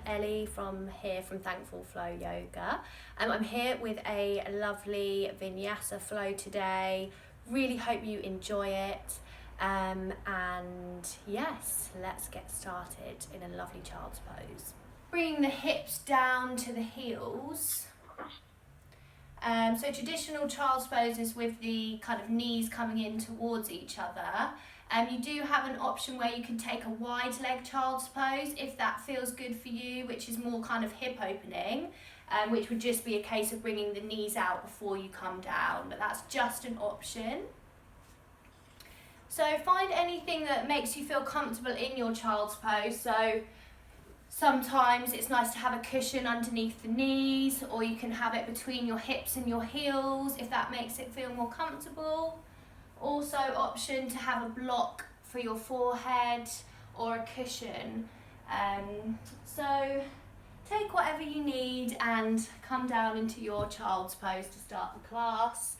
Ellie from Thankful Flow Yoga. I'm here with a lovely Vinyasa Flow today. Really hope you enjoy it. And yes, let's get started in a lovely child's pose. Bringing the hips down to the heels. So traditional child's pose is with the kind of knees coming in towards each other. You do have an option where you can take a wide leg child's pose if that feels good for you, which is more kind of hip opening, which would just be a case of bringing the knees out before you come down, but that's just an option. So find anything that makes you feel comfortable in your child's pose. So sometimes it's nice to have a cushion underneath the knees, or you can have it between your hips and your heels if that makes it feel more comfortable. Also option to have a block for your forehead or a cushion. So take whatever you need and come down into your child's pose to start the class.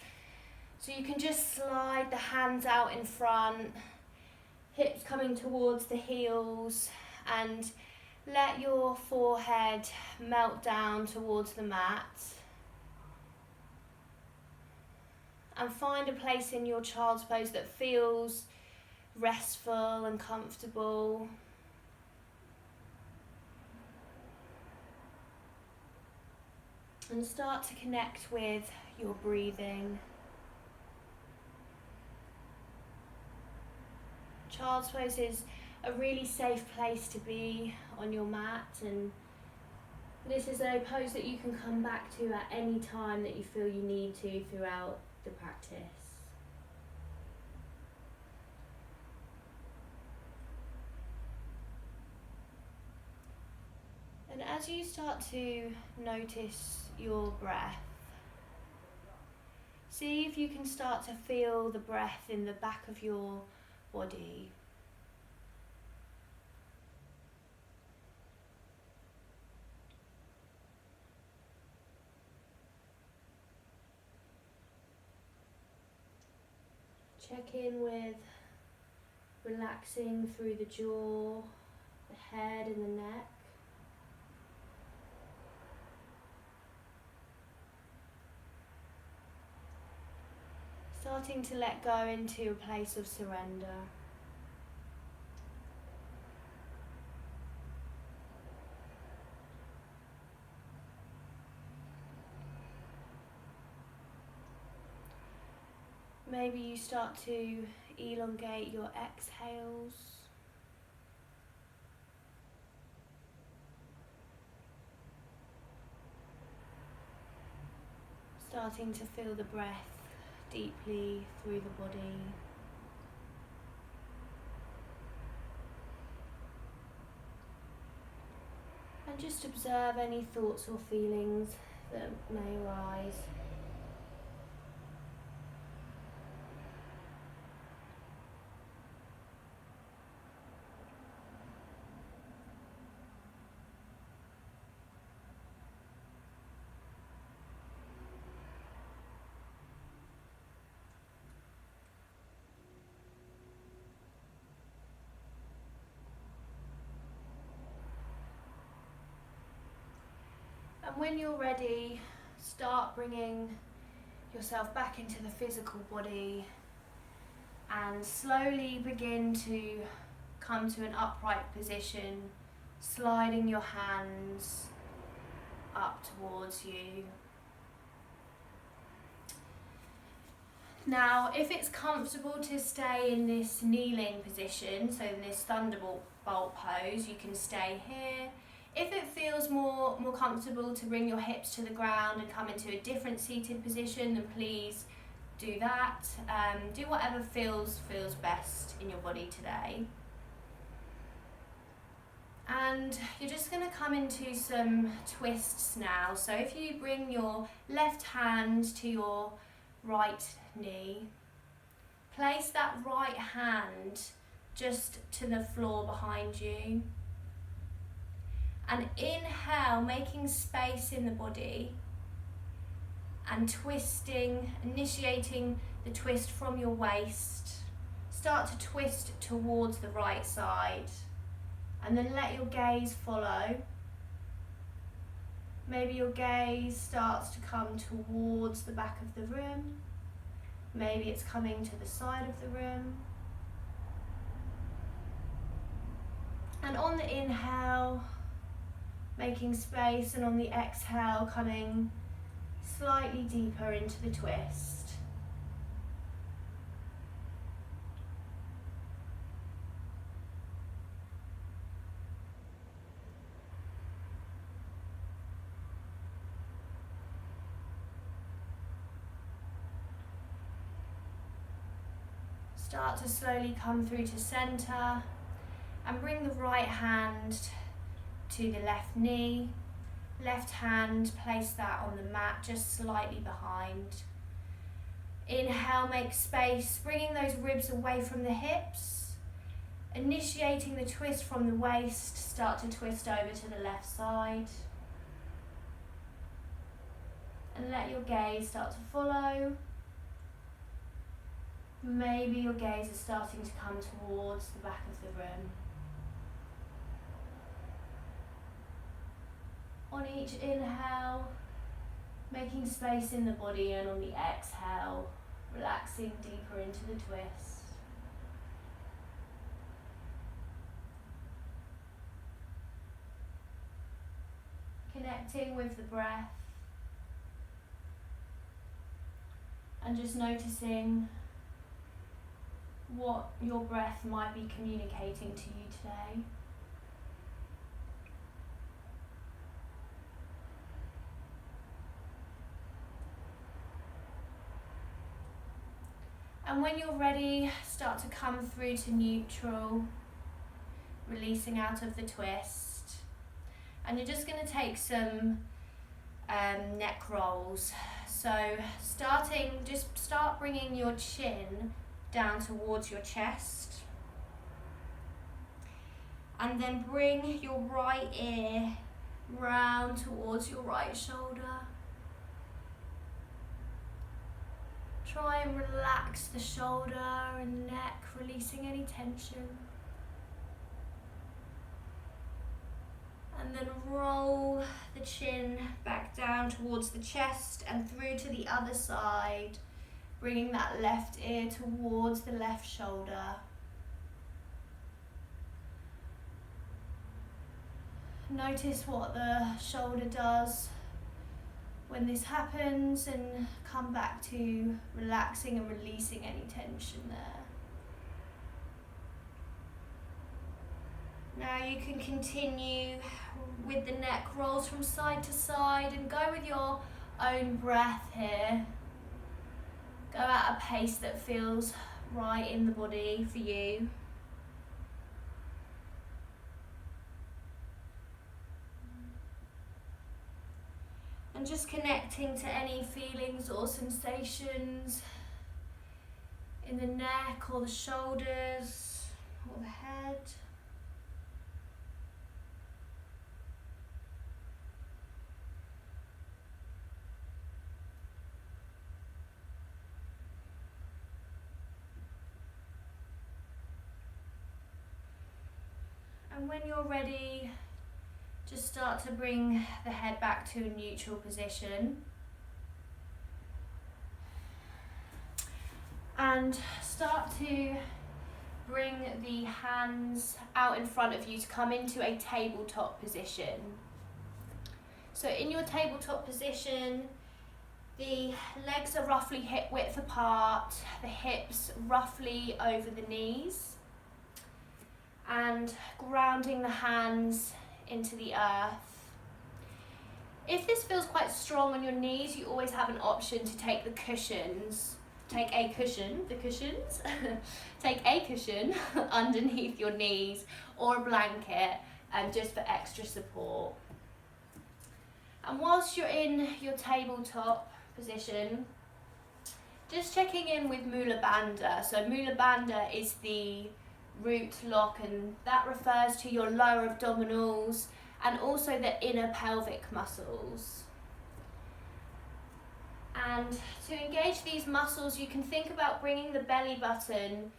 So you can just slide the hands out in front, hips coming towards the heels, and let your forehead melt down towards the mat. And find a place in your child's pose that feels restful and comfortable. And start to connect with your breathing. Child's pose is a really safe place to be on your mat, and this is a pose that you can come back to at any time that you feel you need to throughout the practice. And as you start to notice your breath, see if you can start to feel the breath in the back of your body. Check in with relaxing through the jaw, the head and the neck. Starting to let go into a place of surrender. Maybe you start to elongate your exhales. Starting to feel the breath deeply through the body. And just observe any thoughts or feelings that may arise. And when you're ready, start bringing yourself back into the physical body and slowly begin to come to an upright position, sliding your hands up towards you. Now, if it's comfortable to stay in this kneeling position, so in this thunderbolt pose, you can stay here. If it feels more comfortable to bring your hips to the ground and come into a different seated position, then please do that. Do whatever feels best in your body today. And you're just going to come into some twists now. So if you bring your left hand to your right knee, place that right hand just to the floor behind you. And inhale, making space in the body and twisting, initiating the twist from your waist. Start to twist towards the right side and then let your gaze follow maybe your gaze starts to come towards the back of the room. Maybe it's coming to the side of the room. And on the inhale, making space, and on the exhale, coming slightly deeper into the twist. Start to slowly come through to center and bring the right hand to the left knee. Left hand, place that on the mat just slightly behind. Inhale, make space, bringing those ribs away from the hips. Initiating the twist from the waist, start to twist over to the left side. And let your gaze start to follow. Maybe your gaze is starting to come towards the back of the room. On each inhale, making space in the body, and on the exhale, relaxing deeper into the twist. Connecting with the breath and just noticing what your breath might be communicating to you today. And when you're ready, start to come through to neutral, releasing out of the twist. And you're just going to take some neck rolls. So just start bringing your chin down towards your chest. And then bring your right ear round towards your right shoulder. Try and relax the shoulder and neck, releasing any tension. And then roll the chin back down towards the chest and through to the other side, bringing that left ear towards the left shoulder. Notice what the shoulder does when this happens, and come back to relaxing and releasing any tension there. Now you can continue with the neck rolls from side to side and go with your own breath here. Go at a pace that feels right in the body for you. And just connecting to any feelings or sensations in the neck or the shoulders or the head. And when you're ready, just start to bring the head back to a neutral position. And start to bring the hands out in front of you to come into a tabletop position. So in your tabletop position, the legs are roughly hip width apart, the hips roughly over the knees, and grounding the hands into the earth. If this feels quite strong on your knees, you always have an option to take the cushions. Take a cushion underneath your knees, or a blanket, just for extra support. And whilst you're in your tabletop position, just checking in with Mula Bandha. So Mula Bandha is the root lock, and that refers to your lower abdominals and also the inner pelvic muscles. And to engage these muscles, you can think about bringing the belly button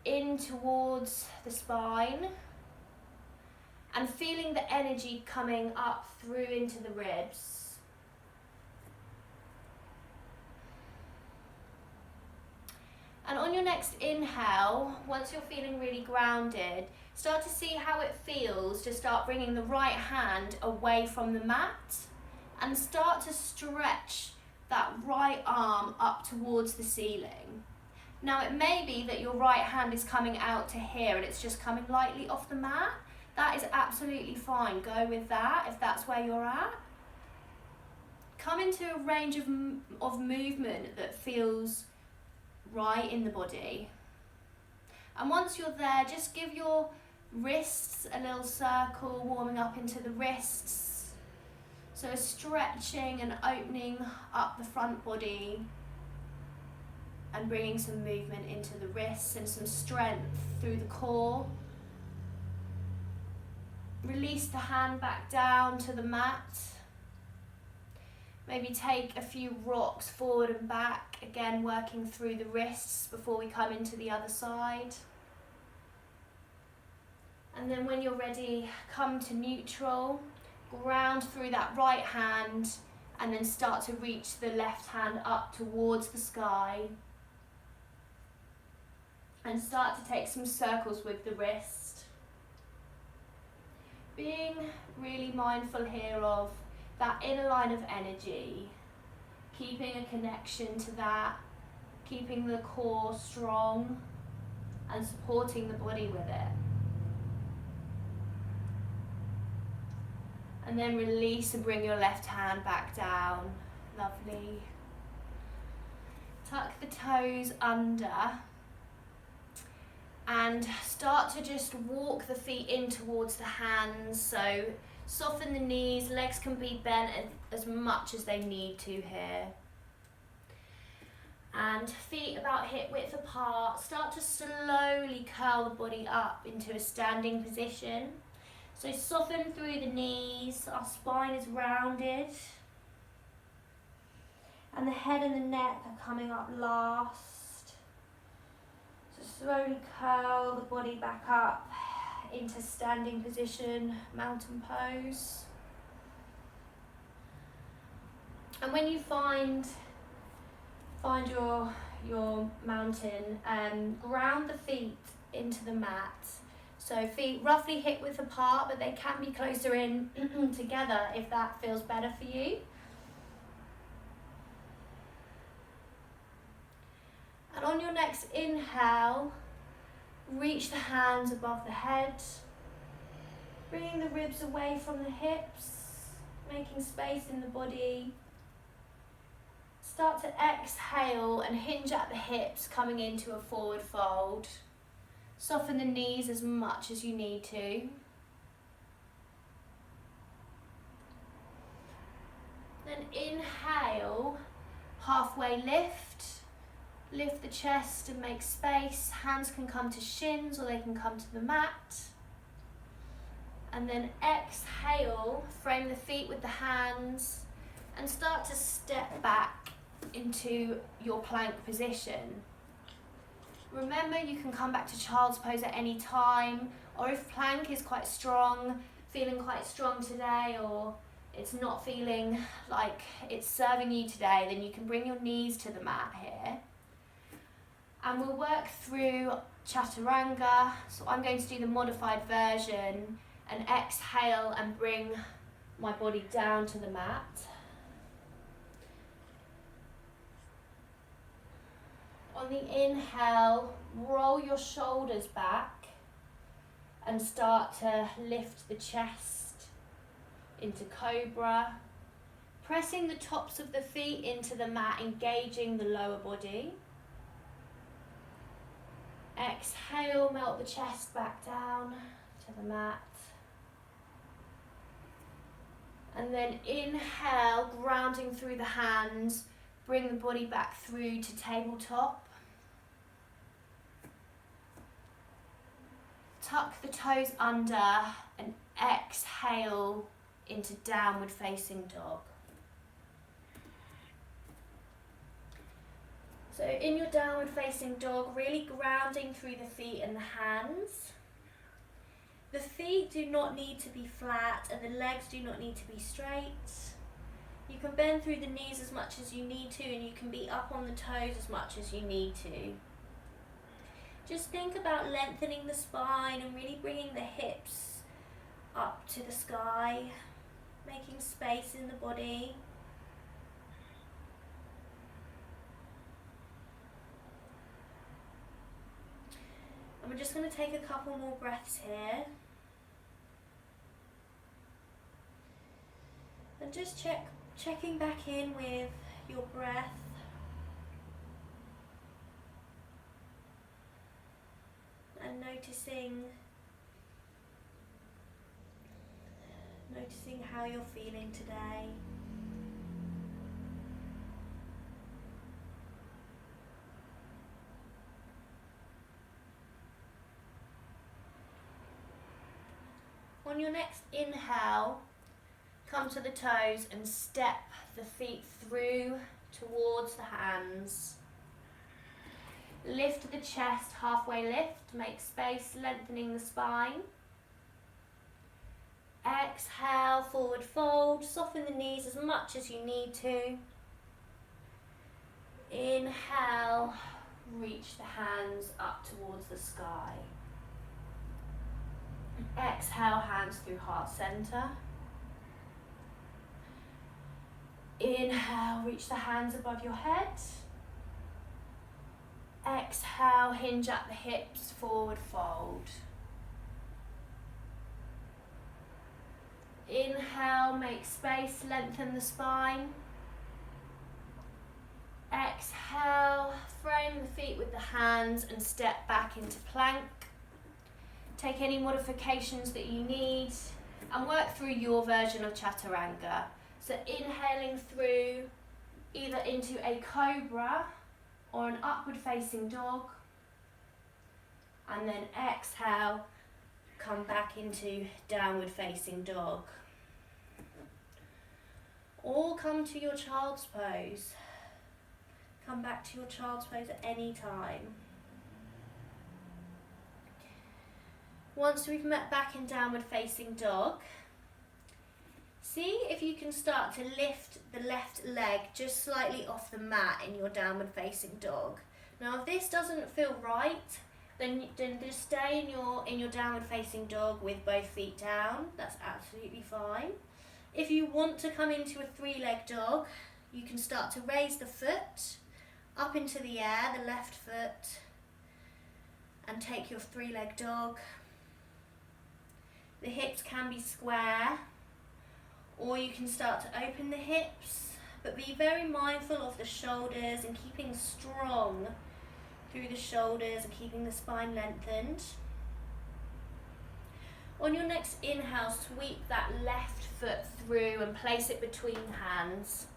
in towards the spine and feeling the energy coming up through into the ribs. And on your next inhale, once you're feeling really grounded, start to see how it feels to start bringing the right hand away from the mat and start to stretch that right arm up towards the ceiling. Now it may be that your right hand is coming out to here and it's just coming lightly off the mat. That is absolutely fine. Go with that if that's where you're at. Come into a range of movement that feels right in the body. And once you're there, just give your wrists a little circle, warming up into the wrists. So stretching and opening up the front body and bringing some movement into the wrists and some strength through the core. Release the hand back down to the mat. Maybe take a few rocks forward and back, again working through the wrists before we come into the other side. And then when you're ready, come to neutral, ground through that right hand, and then start to reach the left hand up towards the sky. And start to take some circles with the wrist. Being really mindful here of that inner line of energy, keeping a connection to that, keeping the core strong and supporting the body with it. And then release and bring your left hand back down. Lovely. Tuck the toes under and start to just walk the feet in towards the hands. So soften the knees, legs can be bent as much as they need to here. And feet about hip width apart. Start to slowly curl the body up into a standing position. So soften through the knees, our spine is rounded. And the head and the neck are coming up last. So slowly curl the body back up into standing position, mountain pose. And when you find your mountain, ground the feet into the mat. So feet roughly hip width apart, but they can be closer in together if that feels better for you. And on your next inhale, reach the hands above the head, bringing the ribs away from the hips, making space in the body. Start to exhale and hinge at the hips, coming into a forward fold. Soften the knees as much as you need to. Then inhale, halfway lift. Lift the chest and make space. Hands can come to shins or they can come to the mat. And then exhale, frame the feet with the hands and start to step back into your plank position. Remember, you can come back to child's pose at any time, or if plank is quite strong, feeling quite strong today, or it's not feeling like it's serving you today, then you can bring your knees to the mat here. And we'll work through Chaturanga. So I'm going to do the modified version and exhale and bring my body down to the mat. On the inhale, roll your shoulders back and start to lift the chest into cobra, pressing the tops of the feet into the mat, engaging the lower body. Exhale, melt the chest back down to the mat. And then inhale, grounding through the hands, bring the body back through to tabletop. Tuck the toes under and exhale into downward facing dog. So in your downward facing dog, really grounding through the feet and the hands. The feet do not need to be flat and the legs do not need to be straight. You can bend through the knees as much as you need to, and you can be up on the toes as much as you need to. Just think about lengthening the spine and really bringing the hips up to the sky, making space in the body. And we're just going to take a couple more breaths here. And just checking back in with your breath. And noticing how you're feeling today. On your next inhale, come to the toes and step the feet through towards the hands. Lift the chest, halfway lift, make space, lengthening the spine. Exhale, forward fold, soften the knees as much as you need to. Inhale, reach the hands up towards the sky. Exhale, hands through heart center. Inhale, reach the hands above your head. Exhale, hinge at the hips, forward fold. Inhale, make space, lengthen the spine. Exhale, frame the feet with the hands and step back into plank. Take any modifications that you need and work through your version of Chaturanga. So inhaling through either into a cobra or an upward facing dog, and then exhale, come back into downward facing dog. Or come to your child's pose. Come back to your child's pose at any time. Once we've met back in downward facing dog, see if you can start to lift the left leg just slightly off the mat in your downward facing dog. Now if this doesn't feel right, then just stay in your downward facing dog with both feet down. That's absolutely fine. If you want to come into a three-leg dog, you can start to raise the foot up into the air, the left foot, and take your three-leg dog. The hips can be square, or you can start to open the hips, but be very mindful of the shoulders and keeping strong through the shoulders and keeping the spine lengthened. On your next inhale, sweep that left foot through and place it between hands.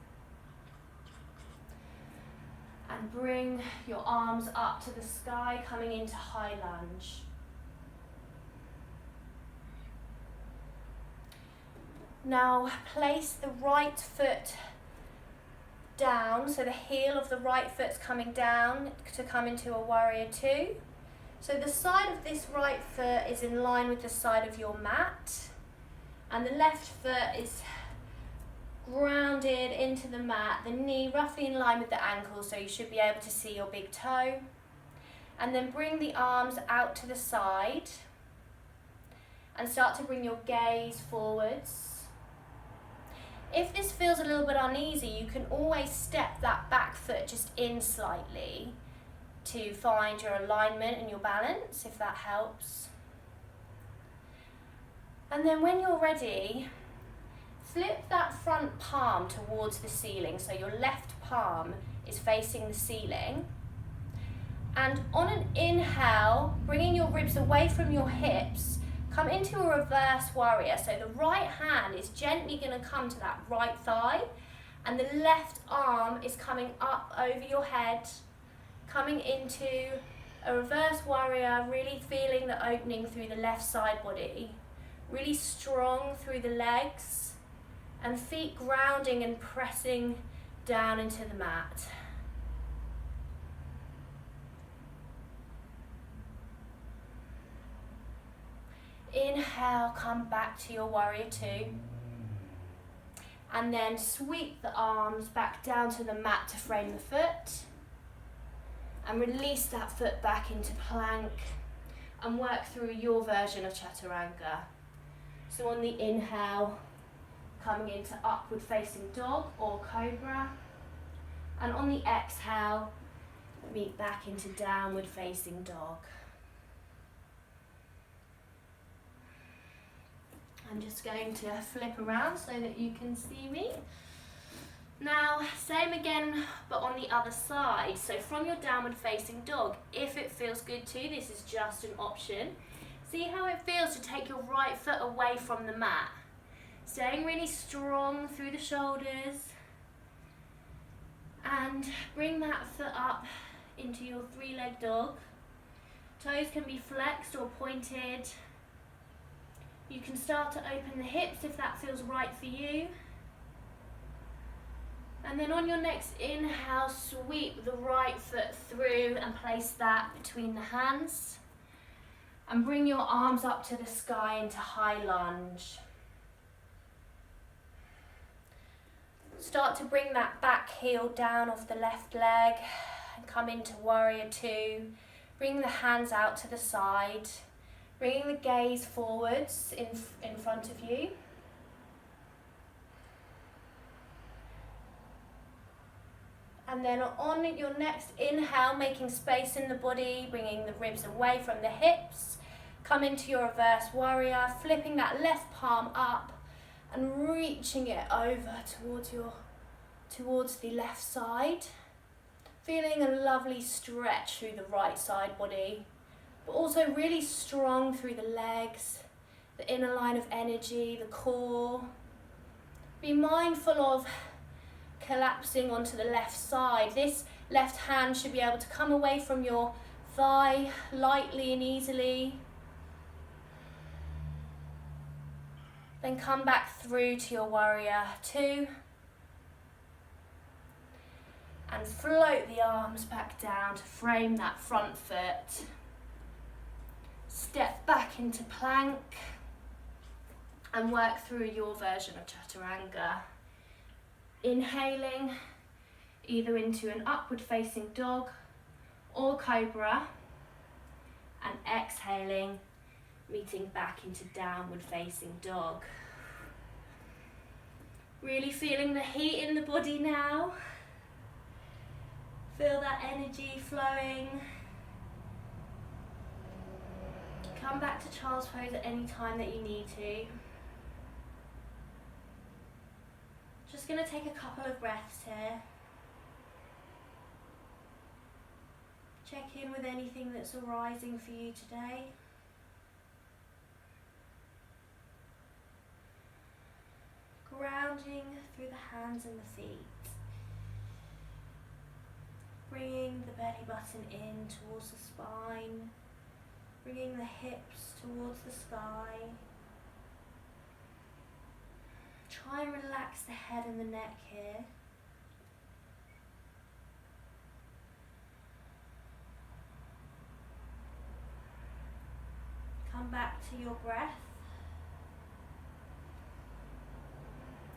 And bring your arms up to the sky, coming into high lunge. Now place the right foot down, so the heel of the right foot's coming down to come into a warrior two. So the side of this right foot is in line with the side of your mat, and the left foot is grounded into the mat, the knee roughly in line with the ankle, so you should be able to see your big toe. And then bring the arms out to the side and start to bring your gaze forwards. If this feels a little bit uneasy, you can always step that back foot just in slightly to find your alignment and your balance, if that helps. And then when you're ready, flip that front palm towards the ceiling, so your left palm is facing the ceiling. And on an inhale, bringing your ribs away from your hips, come into a reverse warrior. So the right hand is gently going to come to that right thigh, and the left arm is coming up over your head, coming into a reverse warrior, really feeling the opening through the left side body, really strong through the legs, and feet grounding and pressing down into the mat. inhale, come back to your warrior two. And then sweep the arms back down to the mat to frame the foot. And release that foot back into plank and work through your version of Chaturanga. So on the inhale, coming into upward facing dog or cobra. And on the exhale, meet back into downward facing dog. I'm just going to flip around so that you can see me. Now, same again, but on the other side. So from your downward facing dog, if it feels good to you, this is just an option. See how it feels to take your right foot away from the mat. Staying really strong through the shoulders. And bring that foot up into your three-leg dog. Toes can be flexed or pointed. You can start to open the hips if that feels right for you. And then on your next inhale, sweep the right foot through and place that between the hands. And bring your arms up to the sky into high lunge. Start to bring that back heel down off the left leg and come into warrior two. Bring the hands out to the side. Bringing the gaze forwards in front of you. And then on your next inhale, making space in the body, bringing the ribs away from the hips. Come into your reverse warrior, flipping that left palm up and reaching it over towards the left side. Feeling a lovely stretch through the right side body, but also really strong through the legs, the inner line of energy, the core. Be mindful of collapsing onto the left side. This left hand should be able to come away from your thigh lightly and easily. Then come back through to your warrior two. And float the arms back down to frame that front foot. Step back into plank and work through your version of Chaturanga. Inhaling either into an upward facing dog or cobra, and exhaling, meeting back into downward facing dog. Really feeling the heat in the body now. Feel that energy flowing. Come back to child's pose at any time that you need to. Just going to take a couple of breaths here. Check in with anything that's arising for you today. Grounding through the hands and the feet. Bringing the belly button in towards the spine. Bringing the hips towards the sky. Try and relax the head and the neck here. Come back to your breath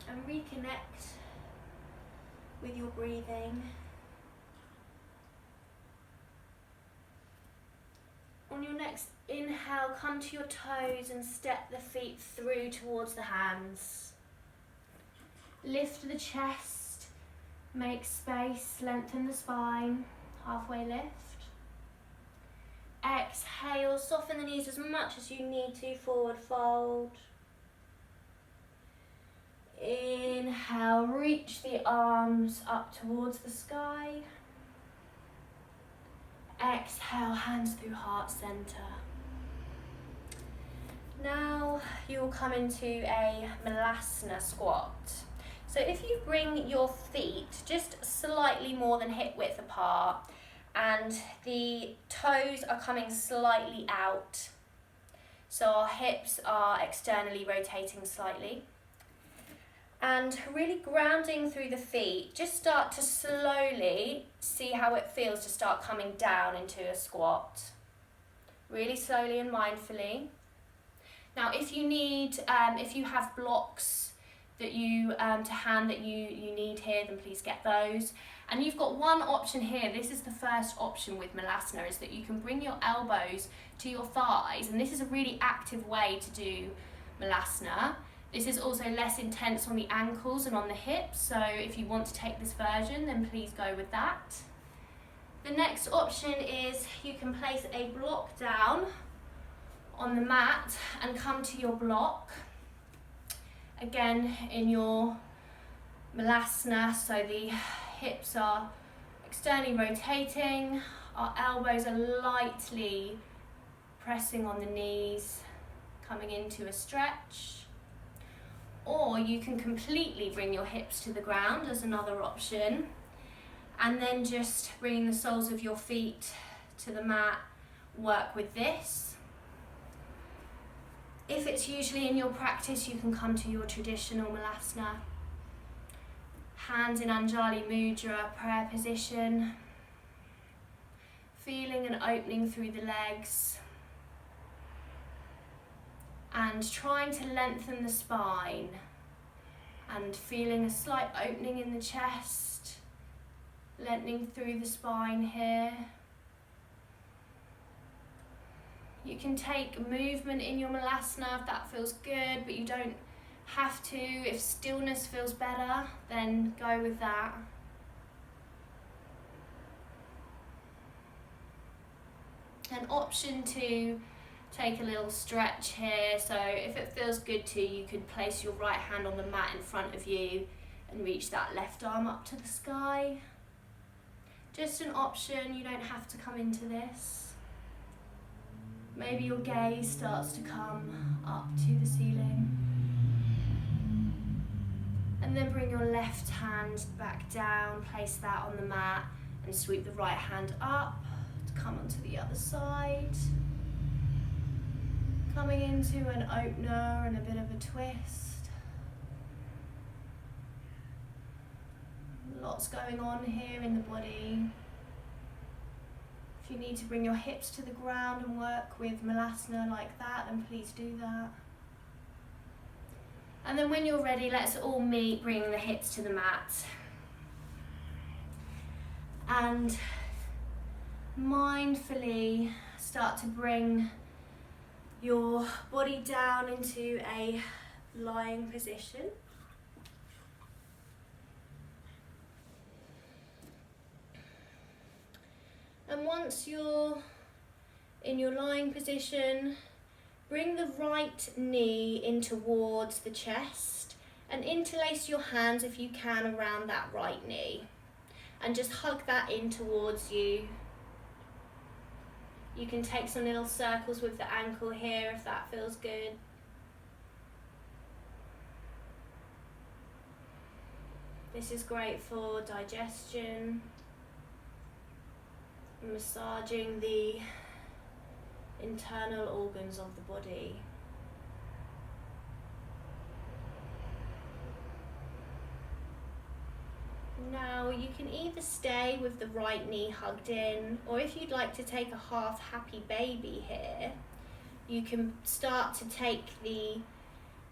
and reconnect with your breathing. On your next inhale, come to your toes and step the feet through towards the hands. Lift the chest, make space, lengthen the spine, halfway lift. Exhale, soften the knees as much as you need to, forward fold. Inhale, reach the arms up towards the sky. Exhale, hands through heart center. Now you'll come into a Malasana Squat. So if you bring your feet just slightly more than hip width apart and the toes are coming slightly out, so our hips are externally rotating slightly, and really grounding through the feet, just start to slowly see how it feels to start coming down into a squat. Really slowly and mindfully. Now if you need, if you have blocks that you to hand that you need here, then please get those. And you've got one option here. This is the first option with Malasana, is that you can bring your elbows to your thighs, and this is a really active way to do Malasana. This is also less intense on the ankles and on the hips, so if you want to take this version, then please go with that. The next option is you can place a block down on the mat and come to your block. Again, in your Malasana, so the hips are externally rotating, our elbows are lightly pressing on the knees, coming into a stretch. Or you can completely bring your hips to the ground as another option, and then just bringing the soles of your feet to the mat, work with this. If it's usually in your practice, you can come to your traditional Malasana. Hands in Anjali Mudra, prayer position. Feeling an opening through the legs. And trying to lengthen the spine. And feeling a slight opening in the chest. Lengthening through the spine here. You can take movement in your Malasana if that feels good, but you don't have to. If stillness feels better, then go with that. An option to take a little stretch here, so if it feels good to you, you could place your right hand on the mat in front of you and reach that left arm up to the sky. Just an option, you don't have to come into this. Maybe your gaze starts to come up to the ceiling. And then bring your left hand back down, place that on the mat, and sweep the right hand up to come onto the other side. Coming into an opener and a bit of a twist. Lots going on here in the body. If you need to bring your hips to the ground and work with Malasana like that, then please do that. And then when you're ready, let's all meet, bringing the hips to the mat. And mindfully start to bring your body down into a lying position. And once you're in your lying position, bring the right knee in towards the chest and interlace your hands if you can around that right knee. And just hug that in towards you. You can take some little circles with the ankle here if that feels good. This is great for digestion. Massaging the internal organs of the body. Now you can either stay with the right knee hugged in, or if you'd like to take a half happy baby here, you can start to take the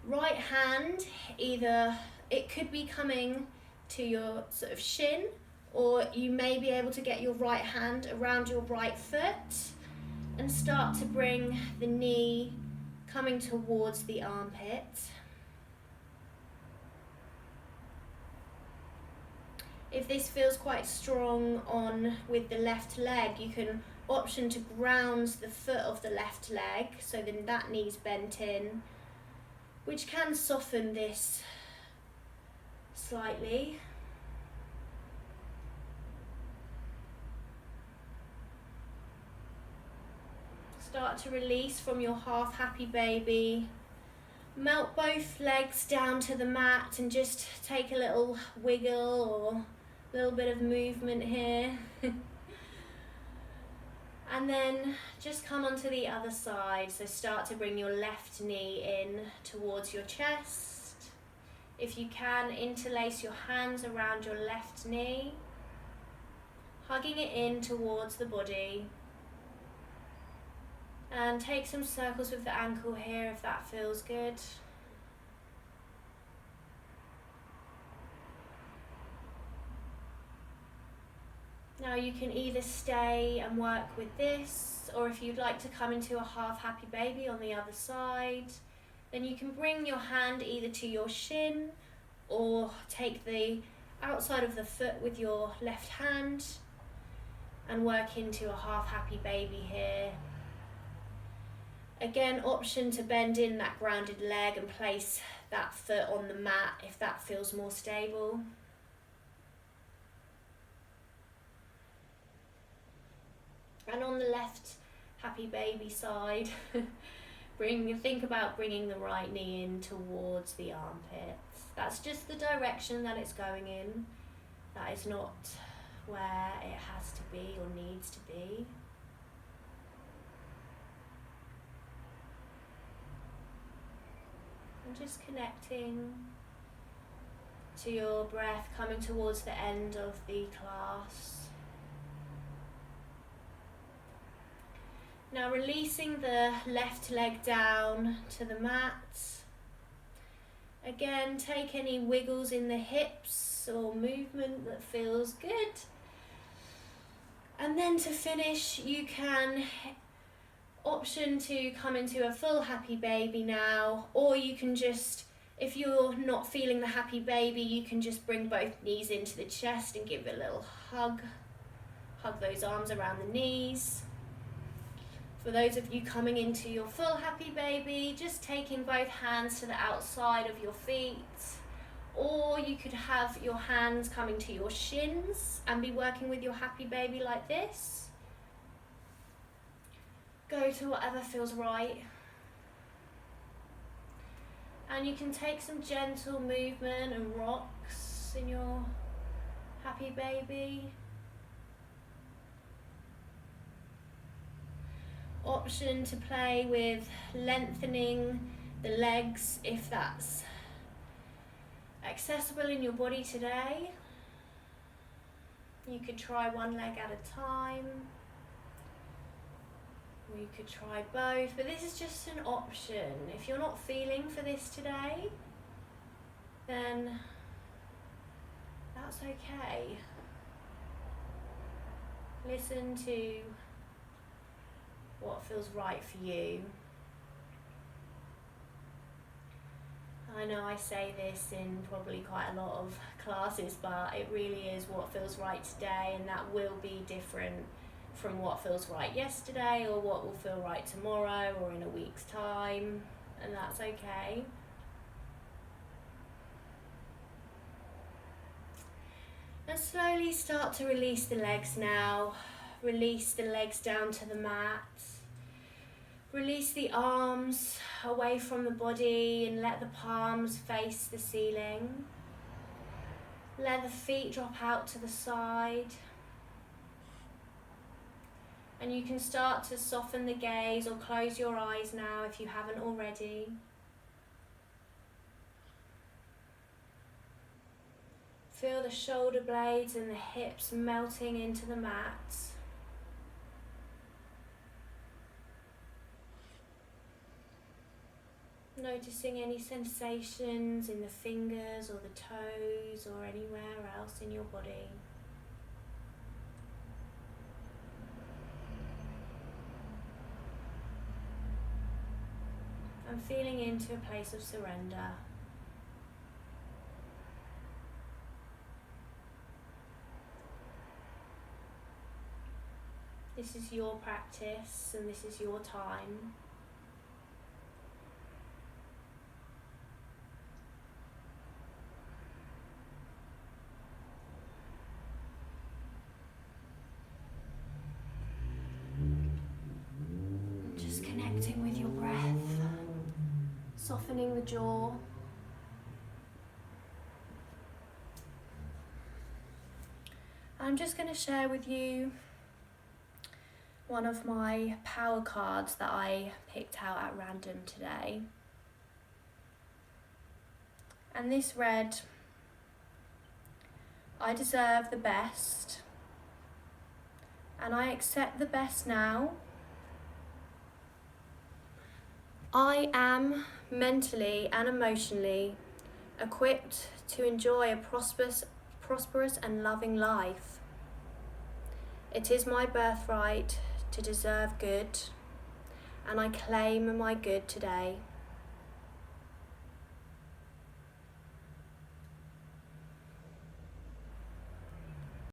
right hand, either it could be coming to your sort of shin, or you may be able to get your right hand around your right foot and start to bring the knee coming towards the armpit. If this feels quite strong on with the left leg, you can option to ground the foot of the left leg, so then that knee's bent in, which can soften this slightly. Start to release from your half happy baby. Melt both legs down to the mat and just take a little wiggle or a little bit of movement here. And then just come onto the other side. So start to bring your left knee in towards your chest. If you can, interlace your hands around your left knee, hugging it in towards the body. And take some circles with the ankle here if that feels good. Now you can either stay and work with this, or if you'd like to come into a half happy baby on the other side, then you can bring your hand either to your shin or take the outside of the foot with your left hand and work into a half happy baby here. Again, option to bend in that grounded leg and place that foot on the mat if that feels more stable. And on the left happy baby side, think about bringing the right knee in towards the armpits. That's just the direction that it's going in. That is not where it has to be or needs to be. And just connecting to your breath, coming towards the end of the class. Now releasing the left leg down to the mat. Again, take any wiggles in the hips or movement that feels good. And then to finish, you can option to come into a full happy baby now, or you can just, if you're not feeling the happy baby, you can just bring both knees into the chest and give it a little hug. Hug those arms around the knees. For those of you coming into your full happy baby, just taking both hands to the outside of your feet, or you could have your hands coming to your shins and be working with your happy baby like this. Go to whatever feels right. And you can take some gentle movement and rocks in your happy baby. Option to play with lengthening the legs if that's accessible in your body today. You could try one leg at a time, or you could try both, but this is just an option. If you're not feeling for this today, then that's okay. Listen to what feels right for you. I know I say this in probably quite a lot of classes, but it really is what feels right today, and that will be different from what feels right yesterday or what will feel right tomorrow or in a week's time, and that's okay. And slowly start to release the legs now. Release the legs down to the mat. Release the arms away from the body and let the palms face the ceiling. Let the feet drop out to the side. And you can start to soften the gaze or close your eyes now if you haven't already. Feel the shoulder blades and the hips melting into the mat. Noticing any sensations in the fingers or the toes or anywhere else in your body. And feeling into a place of surrender. This is your practice and this is your time. Just connecting with your breath, softening the jaw. I'm just going to share with you one of my power cards that I picked out at random today. And this read, "I deserve the best, and I accept the best now, I am mentally and emotionally equipped to enjoy a prosperous and loving life. It is my birthright to deserve good, and I claim my good today.